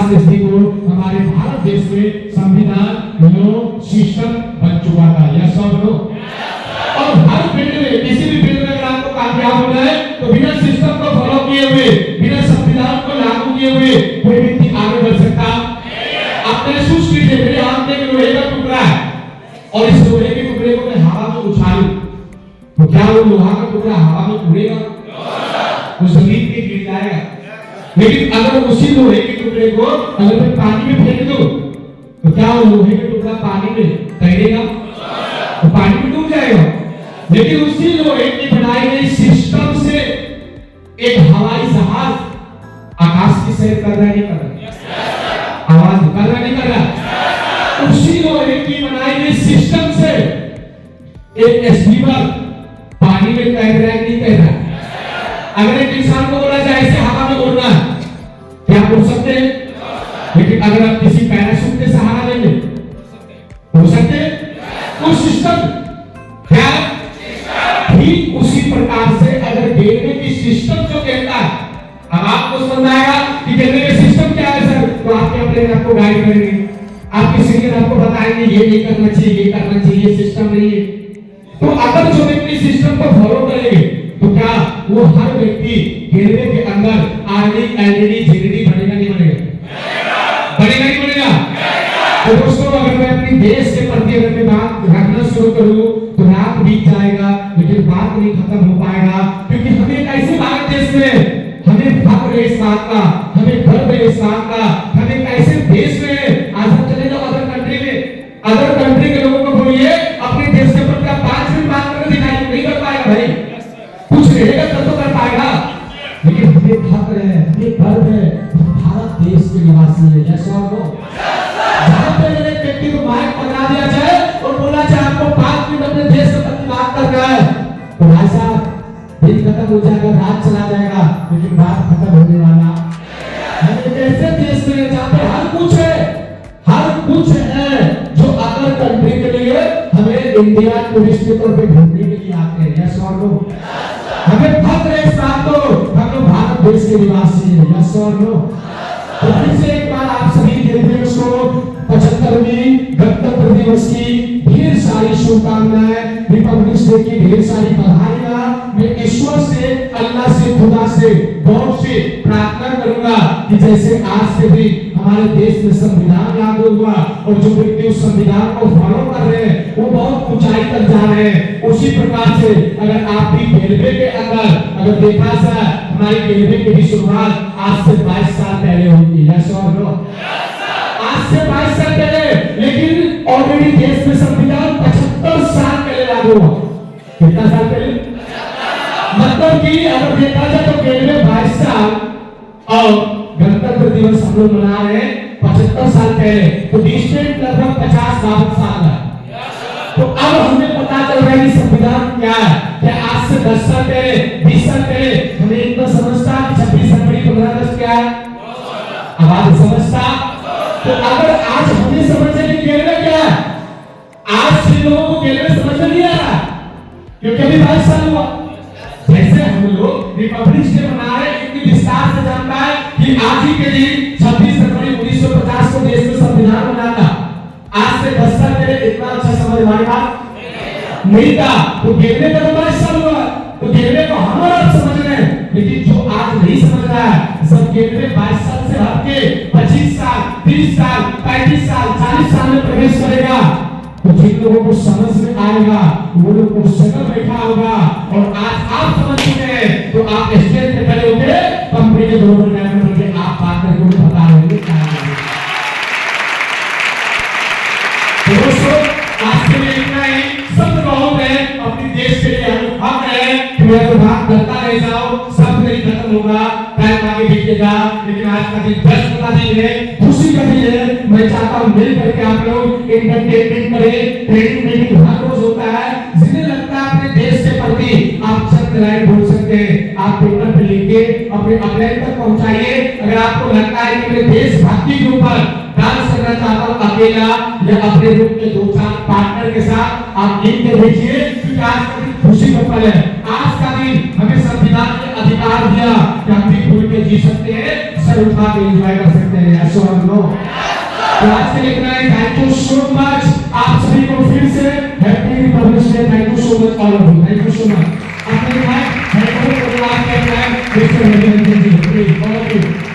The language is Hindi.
आज देखो हमारे भारत देश में संविधान लो सिस्टम बन चुका था, यस और नो। और हर फील्ड में किसी भी फील्ड में अगर आपको कामयाब होना है तो बिना सिस्टम को फॉलो किए हुए, बिना संविधान को लागू किए हुए कोई व्यक्ति आगे बढ़ सकता नहीं। आपने महसूस कीजिए, मेरे हाथ में लोहे का टुकड़ा है और इस लोहे के टुकड़े को मैं हवा में उछालूं तो क्या वो लोहा का टुकड़ा हवा में उड़ेगा? वो जमीन पे गिर जाएगा। लेकिन अगर उसी लोहे के टुकड़े को अगर मैं पानी में फेंक दूं तो क्या वो लोहे का टुकड़ा पानी में तैरेगा? तो पानी में डूब जाएगा। लेकिन उसी लोहे की बनाई गई सिस्टम से एक हवाई जहाज आकाश की सैर कर रहा है, नहीं कर रहा? आवाज कर रहा, नहीं कर रहा? उसी लोहे की बनाई गई सिस्टम से एक स्टीमर पानी में तैर रहा है, नहीं तैर रहा? अगर एक इंसान को बोला जाए ऐसे हवा में उड़ना है, क्या उड़ सकते हैं? लेकिन अगर आप किसी पैराशूट के सहारा लेंगे हो सकते हैं? वो सिस्टम क्या ठीक उसी प्रकार से अगर रेलवे की सिस्टम जो कहता है, अब आपको समझ आएगा कि रेलवे का सिस्टम क्या है सर, तो आपके अपने आपको गाइड करेंगे, आपके सीनियर आपको बताएंगे ये करना चाहिए, ये करना चाहिए, सिस्टम नहीं है। तो अगर जो व्यक्ति सिस्टम को फॉलो करेंगे तो क्या वो हर व्यक्ति रेलवे के अंदर आरडी एलईडी जीडी बनेगा, नहीं बनेगा? बनेगा, नहीं बनेगा? तो दोस्तों अगर मैं अपनी देश के प्रति अगर मैं बात रखना शुरू करूं तो रात बीत जाएगा लेकिन बात नहीं खत्म हो पाएगा, क्योंकि हमें एक ऐसे भारत देश में हमें फख्र है इस बात का, हमें गर्व है इस बात का, हमें एक ऐसे देश में आज हम चले जाओ अदर कंट्री में, अदर कंट्री के लोगों को बोलिए अपने देश के प्रति 5 मिनट बात करके दिखाई नहीं कर पाएगा भाई, कुछ रहेगा तब तो कर पाएगा। लेकिन हमें फख्र है, हमें गर्व है, भारत देश के निवासी है, यस और नो। जहां पे एक व्यक्ति को माइक पकड़ा दिया जाए और बोला जाए आपको 5 मिनट अपने देश के प्रति बात करना है तो भाई साहब दिन खत्म हो जाएगा, रात चला जाएगा, लेकिन बात खत्म होने वाला हम एक ऐसे देश में जहां पे हर कुछ है, हर कुछ है जो अदर कंट्री के लिए हमें इंडिया टूरिस्ट के तौर पे घूमने के लिए आते हैं, यस और नो। हमें फख्र है इस बात को, हम लोग भारत देश के निवासी हैं, यस और नो। तो फिर से एक बार आप सभी देशवासियों को 75वीं गणतंत्र दिवस की ढेर सारी शुभकामनाएं, रिपब्लिक डे की ढेर सारी बधाइयां। मैं ईश्वर से, अल्लाह से, खुदा से, गॉड से प्रार्थना करूंगा कि जैसे आज के दिन हमारे देश में संविधान लागू हुआ और जो व्यक्ति उस संविधान को फॉलो कर रहे हैं वो बहुत ऊंचाई तक जा रहे हैं, उसी प्रकार से अगर आप भी रेलवे के अंदर अगर देखा जाए हमारी रेलवे की भी शुरुआत आज से 22 साल पहले हुई थी, यस और नो। आज से 22 साल पहले, लेकिन ऑलरेडी देश में संविधान 75 साल पहले लागू हुआ। कितना साल पहले? मतलब कि अगर देखा जाए तो रेलवे 22 साल और गणतंत्र दिवस हम लोग मना रहे हैं 75 साल पहले, तो डिस्टेंस लगभग 50-52 साल है। तो अब हमें पता चल रहा है कि संविधान क्या है। क्या आज से 10 साल पहले, 20 साल पहले हमें इतना समझता कि 26 जनवरी 15 अगस्त क्या है? आवाज समझता? तो अगर आज हमें समझने की रेलवे क्या है, आज के लोगों को रेलवे समझ में नहीं आ रहा क्योंकि अभी 22 साल हुआ। जैसे हम लोग रिपब्लिक डे मना रहे हैं, इतनी विस्तार से जानता है कि आज ही के दिन 26 जनवरी 1950 को देश में संविधान बना था। आज से 10 साल पहले इतना अच्छा समझ हमारी बात नहीं था। तो रेलवे का 22 साल हुआ, तो रेलवे को हम और समझ रहे हैं, लेकिन जो आज नहीं समझ रहा है, सब रेलवे 22 साल से हट के 25 साल, 30 साल, 35 साल, 40 साल में प्रवेश करेगा, तो जिन लोगों को समझ में आएगा वो लोग को शक्ल देखा होगा। और आज आप समझ चुके हैं तो आप स्टेज पे खड़े होके कंपनी के दोनों में करके आप बात करके उन्हें बता रहे हैं क्या है। दोस्तों आज के लिए इतना ही, सब बहुत है अपने देश के लिए हम हक है कि मैं तो बात करता रह जाऊं, सब नहीं खत्म होगा, टाइम आगे बीतेगा, लेकिन आज का दिन व्यस्त का दिन है, खुशी का दिन है। मैं चाहता हूं मिल करके आप लोग एंटरटेनमेंट करें, ट्रेनिंग मीटिंग हर रोज होता है, जिन्हें लगता है अपने देश के प्रति आप चंद लाइन बोल सकते हैं, आप पेपर पे लिख के अपने अपने तक पहुंचाइए। अगर आपको लगता है कि मैं देशभक्ति के ऊपर डांस करना चाहता हूं अकेला या अपने रूप में 2-4 पार्टनर के साथ, आप लिख के भेजिए, क्योंकि आज का दिन खुशी का पल है। आज का दिन हमें संविधान ने अधिकार दिया कि हम भी खुल के जी सकते हैं, सर उठा के एंजॉय कर सकते हैं। यस और नो? तो आज के लिए इतना ही। थैंक यू सो मच आप सभी को फिर से happy Republic Day. Thank you so much all of you. Thank you so much. अपने भाई thank you for the last time mister Harivansh ji. All of you.